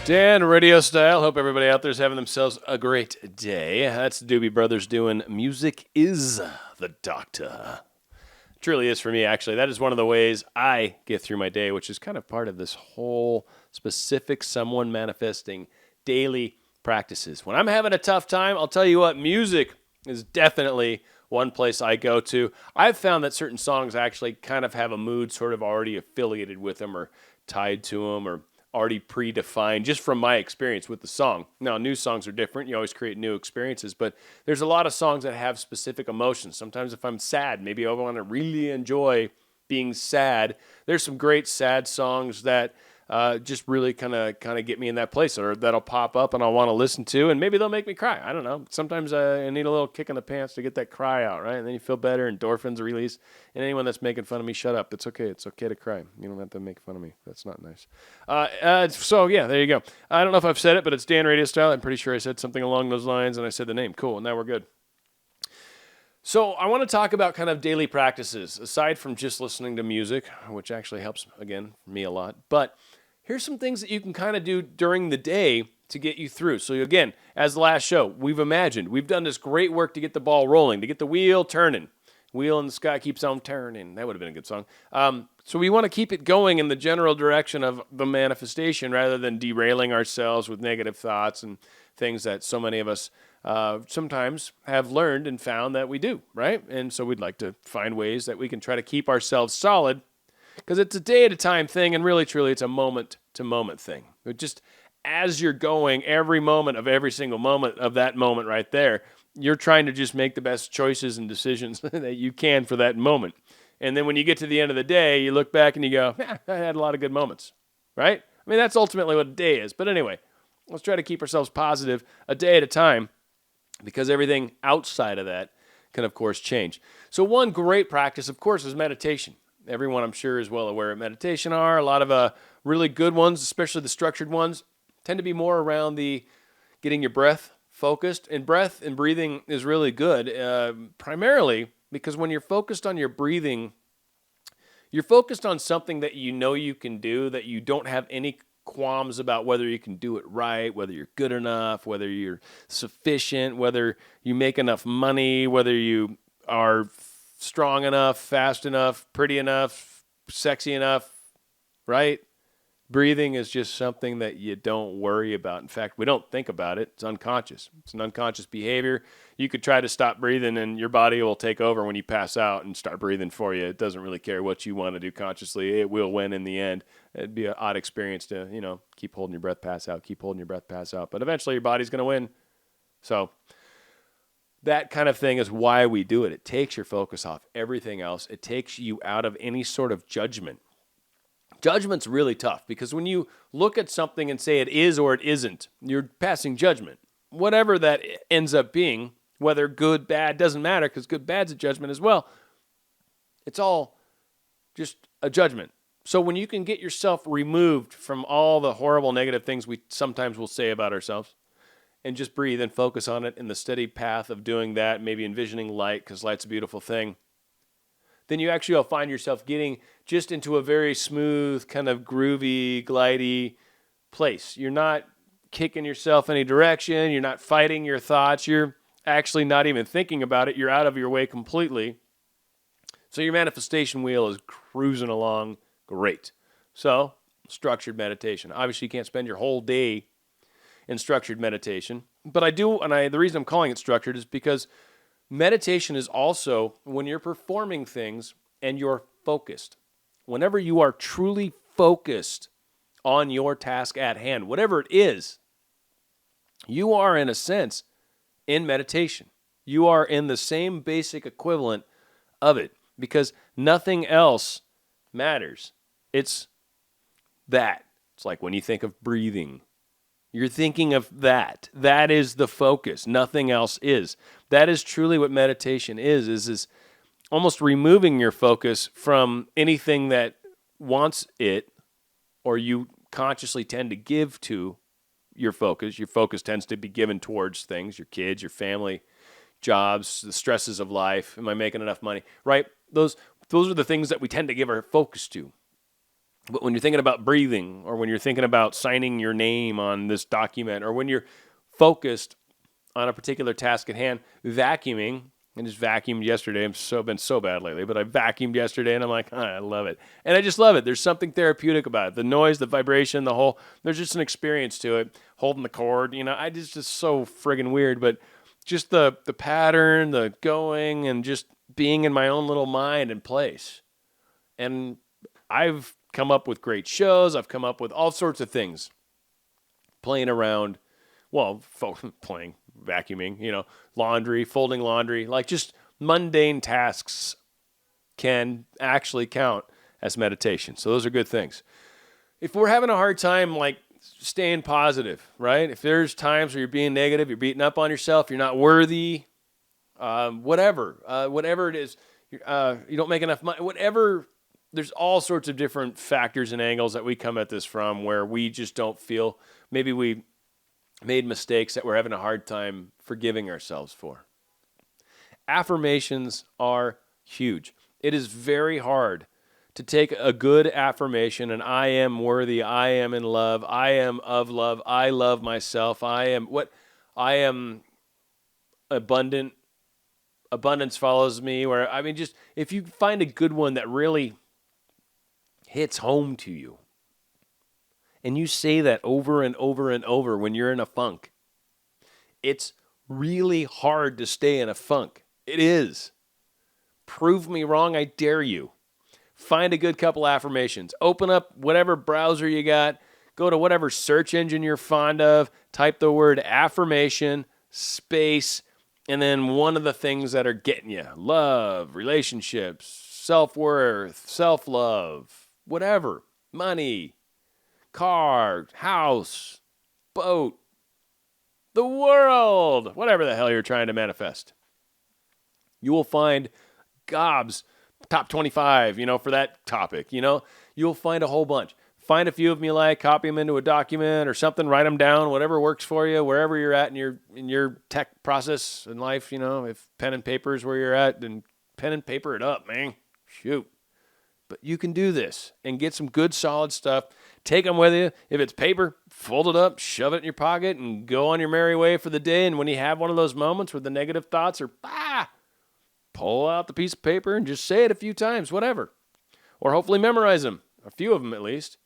Dan, RadioStyle. Hope everybody out there is having themselves a great day. That's the Doobie Brothers doing Music is the Doctor. Truly is for me, actually. That is one of the ways I get through my day, which is kind of part of this whole specific someone manifesting daily practices. When I'm having a tough time, I'll tell you what, music is definitely one place I go to. I've found that certain songs actually kind of have a mood sort of already affiliated with them or tied to them or already predefined just from my experience with the song. Now, new songs are different. You always create new experiences, but there's a lot of songs that have specific emotions. Sometimes if I'm sad, maybe I want to really enjoy being sad. There's some great sad songs that just really kind of get me in that place, or that'll pop up and I'll want to listen to, and maybe they'll make me cry. I don't know. Sometimes I need a little kick in the pants to get that cry out, right? And then you feel better, endorphins release. And anyone that's making fun of me, shut up. It's okay. It's okay to cry. You don't have to make fun of me. That's not nice. So yeah, there you go. I don't know if I've said it, but it's Dan RadioStyle. I'm pretty sure I said something along those lines, and I said the name. Cool. Now we're good. So I want to talk about kind of daily practices, aside from just listening to music, which actually helps, again, me a lot. But here's some things that you can kind of do during the day to get you through. So again, as the last show, we've done this great work to get the ball rolling, to get the wheel turning. Wheel in the sky keeps on turning. That would have been a good song. So we want to keep it going in the general direction of the manifestation rather than derailing ourselves with negative thoughts and things that so many of us sometimes have learned and found that we do, right? And so we'd like to find ways that we can try to keep ourselves solid, because it's a day-at-a-time thing, and really, truly, it's a moment-to-moment thing. It just, as you're going, every moment of every single moment of that moment right there, you're trying to just make the best choices and decisions that you can for that moment. And then when you get to the end of the day, you look back and you go, I had a lot of good moments, right? I mean, that's ultimately what a day is. But anyway, let's try to keep ourselves positive a day at a time, because everything outside of that can, of course, change. So one great practice, of course, is meditation. Everyone, I'm sure, is well aware of meditation are. A lot of really good ones, especially the structured ones, tend to be more around the getting your breath focused. And breath and breathing is really good, primarily because when you're focused on your breathing, you're focused on something that you know you can do, that you don't have any qualms about whether you can do it right, whether you're good enough, whether you're sufficient, whether you make enough money, whether you are strong enough, fast enough, pretty enough, sexy enough, right? Breathing is just something that you don't worry about. In fact, we don't think about it. It's unconscious. It's an unconscious behavior. You could try to stop breathing and your body will take over when you pass out and start breathing for you. It doesn't really care what you want to do consciously. It will win in the end. It'd be an odd experience to, keep holding your breath, pass out, keep holding your breath, pass out. But eventually your body's going to win. So that kind of thing is why we do it. It takes your focus off everything else. It takes you out of any sort of judgment. Judgment's really tough, because when you look at something and say it is or it isn't, you're passing judgment. Whatever that ends up being, whether good, bad, doesn't matter, because good, bad's a judgment as well. It's all just a judgment. So when you can get yourself removed from all the horrible negative things we sometimes will say about ourselves, and just breathe and focus on it in the steady path of doing that, maybe envisioning light, because light's a beautiful thing, then you actually will find yourself getting just into a very smooth, kind of groovy, glidey place. You're not kicking yourself any direction. You're not fighting your thoughts. You're actually not even thinking about it. You're out of your way completely. So your manifestation wheel is cruising along great. So structured meditation. Obviously, you can't spend your whole day in structured meditation. But I do, and the reason I'm calling it structured is because meditation is also when you're performing things and you're focused. Whenever you are truly focused on your task at hand, whatever it is, you are, in a sense, in meditation. You are in the same basic equivalent of it, because nothing else matters. It's that. It's like when you think of breathing, you're thinking of that. That is the focus. Nothing else is. That is truly what meditation is almost removing your focus from anything that wants it, or you consciously tend to give to your focus. Your focus tends to be given towards things, your kids, your family, jobs, the stresses of life. Am I making enough money? Right? Those are the things that we tend to give our focus to. But when you're thinking about breathing, or when you're thinking about signing your name on this document, or when you're focused on a particular task at hand, vacuuming, I just vacuumed yesterday. Been so bad lately, but I vacuumed yesterday, and I'm like, I love it. And I just love it. There's something therapeutic about it. The noise, the vibration, there's just an experience to it. Holding the cord, just so friggin' weird, but just the pattern, the going, and just being in my own little mind and place. And I've come up with great shows. I've come up with all sorts of things. Playing around, playing, vacuuming, laundry, folding laundry, like just mundane tasks can actually count as meditation. So those are good things. If we're having a hard time, like staying positive, right? If there's times where you're being negative, you're beating up on yourself, you're not worthy, whatever it is, you don't make enough money, whatever. There's all sorts of different factors and angles that we come at this from where we just don't feel, maybe we made mistakes that we're having a hard time forgiving ourselves for. Affirmations are huge. It is very hard to take a good affirmation, and I am worthy, I am in love, I am of love, I love myself, I am abundant, abundance follows me, just if you find a good one that really hits home to you, and you say that over and over and over when you're in a funk, it's really hard to stay in a funk. It is. Prove me wrong, I dare you. Find a good couple affirmations. Open up whatever browser you got. Go to whatever search engine you're fond of. Type the word affirmation, space, and then one of the things that are getting you. Love, relationships, self-worth, self-love, whatever. Money, car, house, boat, the world, whatever the hell you're trying to manifest. You will find gobs, top 25, for that topic, you'll find a whole bunch. Find a few of them you like, copy them into a document or something, write them down, whatever works for you, wherever you're at in your tech process in life, if pen and paper is where you're at, then pen and paper it up, man. Shoot. But you can do this and get some good solid stuff. Take them with you. If it's paper, fold it up, shove it in your pocket, and go on your merry way for the day. And when you have one of those moments where the negative thoughts are, pull out the piece of paper and just say it a few times, whatever. Or hopefully memorize them, a few of them at least.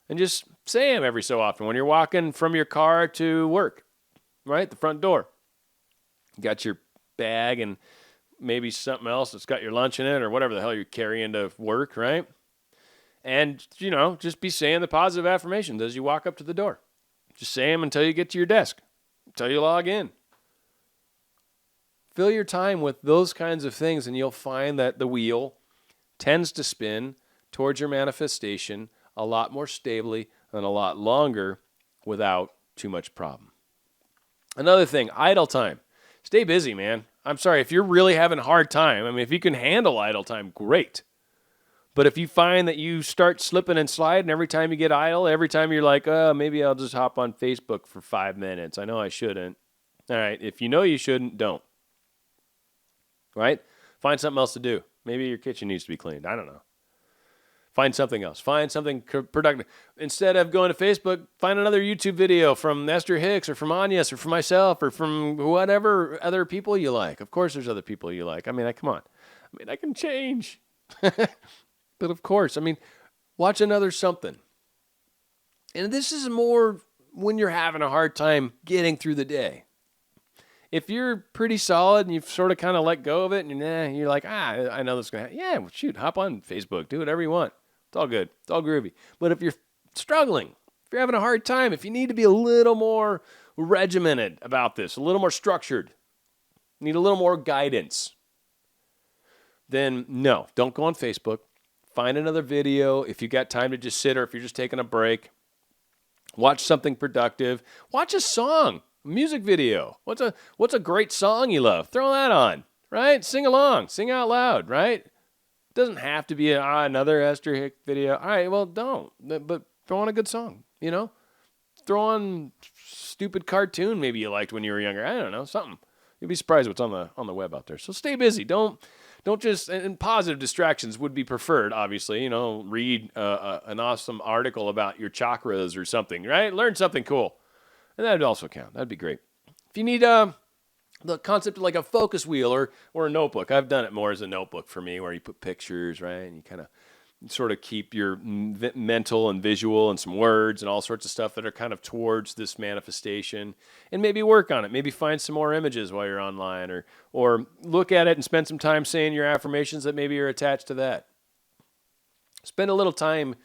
And just say them every so often when you're walking from your car to work, right? The front door. You got your bag and maybe something else that's got your lunch in it or whatever the hell you carry into work, right? And, just be saying the positive affirmations as you walk up to the door. Just say them until you get to your desk, until you log in. Fill your time with those kinds of things, and you'll find that the wheel tends to spin towards your manifestation a lot more stably and a lot longer without too much problem. Another thing, idle time. Stay busy, man. I'm sorry, if you're really having a hard time, if you can handle idle time, great. But if you find that you start slipping and sliding every time you get idle, every time you're like, maybe I'll just hop on Facebook for 5 minutes. I know I shouldn't. All right, if you know you shouldn't, don't. Right? Find something else to do. Maybe your kitchen needs to be cleaned. I don't know. Find something else. Find something productive. Instead of going to Facebook, find another YouTube video from Esther Hicks or from Agnes or from myself or from whatever other people you like. Of course there's other people you like. Come on. I can change. But of course, watch another something. And this is more when you're having a hard time getting through the day. If you're pretty solid and you've sort of kind of let go of it and you're like, I know this is going to happen. Yeah, well, shoot, hop on Facebook. Do whatever you want. It's all good. It's all groovy. But if you're struggling, if you're having a hard time, if you need to be a little more regimented about this, a little more structured, need a little more guidance, then no, don't go on Facebook. Find another video. If you got time to just sit or if you're just taking a break, watch something productive. Watch a song. Music video. What's a great song you love? Throw that on, right? Sing along. Sing out loud, right? It doesn't have to be another Esther Hick video. All right, well, don't. But throw on a good song, Throw on stupid cartoon maybe you liked when you were younger. I don't know, something. You'll be surprised what's on the web out there. So stay busy. Don't Don't just, and positive distractions would be preferred, obviously. Read an awesome article about your chakras or something, right? Learn something cool. And that would also count. That'd be great. If you need the concept of like a focus wheel or a notebook, I've done it more as a notebook for me, where you put pictures, right? And you kind of sort of keep your mental and visual and some words and all sorts of stuff that are kind of towards this manifestation, and maybe work on it. Maybe find some more images while you're online, or look at it and spend some time saying your affirmations that maybe are attached to that. Spend a little time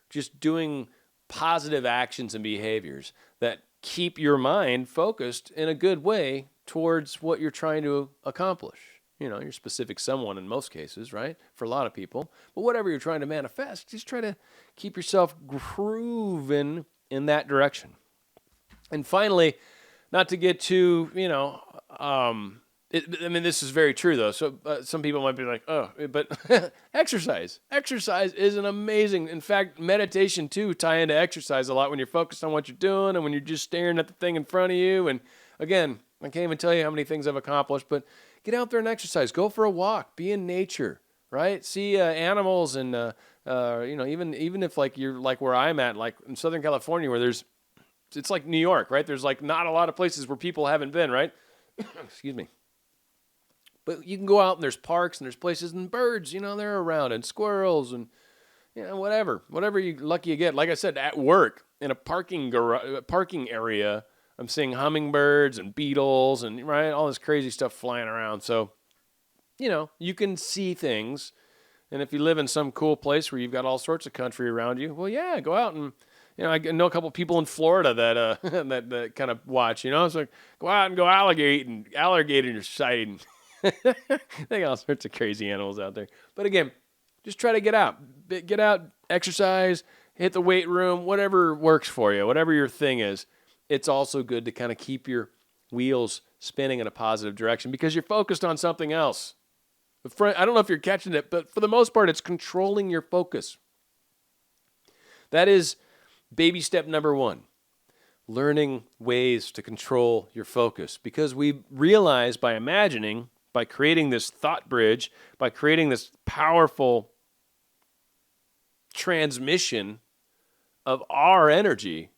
just doing positive actions and behaviors that keep your mind focused in a good way towards what you're trying to accomplish. Your specific someone in most cases, right? For a lot of people. But whatever you're trying to manifest, just try to keep yourself grooving in that direction. And finally, not to get too, this is very true though. So some people might be like, oh, but exercise. Exercise is an amazing, in fact, meditation too tie into exercise a lot when you're focused on what you're doing and when you're just staring at the thing in front of you. And again, I can't even tell you how many things I've accomplished, but get out there and exercise. Go for a walk. Be in nature, right? See animals and, even if like you're like where I'm at, like in Southern California where it's like New York, right? There's like not a lot of places where people haven't been, right? Excuse me. But you can go out and there's parks and there's places and birds, they're around, and squirrels and, whatever you lucky you get. Like I said, at work in a parking area, I'm seeing hummingbirds and beetles and, right, all this crazy stuff flying around. So, you can see things. And if you live in some cool place where you've got all sorts of country around you, well, yeah, go out and, I know a couple of people in Florida that that kind of watch, It's like, go out and go alligator sighting. They got all sorts of crazy animals out there. But again, just try to get out, exercise, hit the weight room, whatever works for you, whatever your thing is. It's also good to kind of keep your wheels spinning in a positive direction because you're focused on something else. I don't know if you're catching it, but for the most part, it's controlling your focus. That is baby step number 1, learning ways to control your focus, because we realize by imagining, by creating this thought bridge, by creating this powerful transmission of our energy,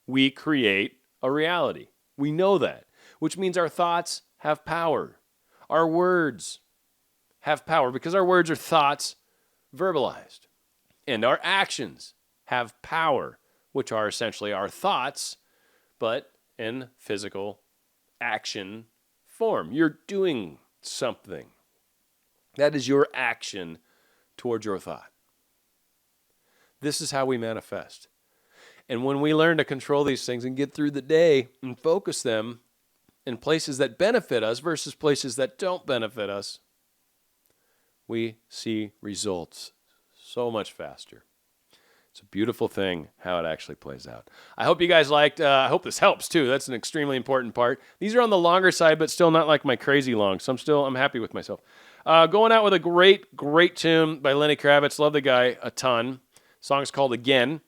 we create a reality. We know that, which means our thoughts have power. Our words have power because our words are thoughts verbalized. And our actions have power, which are essentially our thoughts, but in physical action form. You're doing something. That is your action towards your thought. This is how we manifest. And when we learn to control these things and get through the day and focus them in places that benefit us versus places that don't benefit us, we see results so much faster. It's a beautiful thing how it actually plays out. I hope you guys liked. I hope this helps too. That's an extremely important part. These are on the longer side, but still not like my crazy long. So I'm happy with myself. Going out with a great tune by Lenny Kravitz. Love the guy a ton. Song's called Again.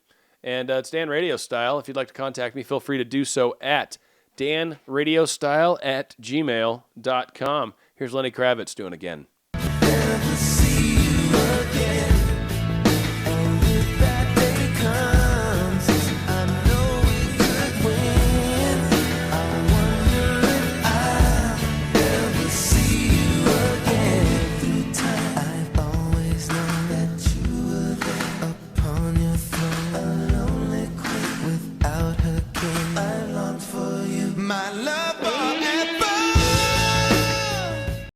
And it's Dan RadioStyle. If you'd like to contact me, feel free to do so at danradiostyle@gmail.com. Here's Lenny Kravitz doing Again.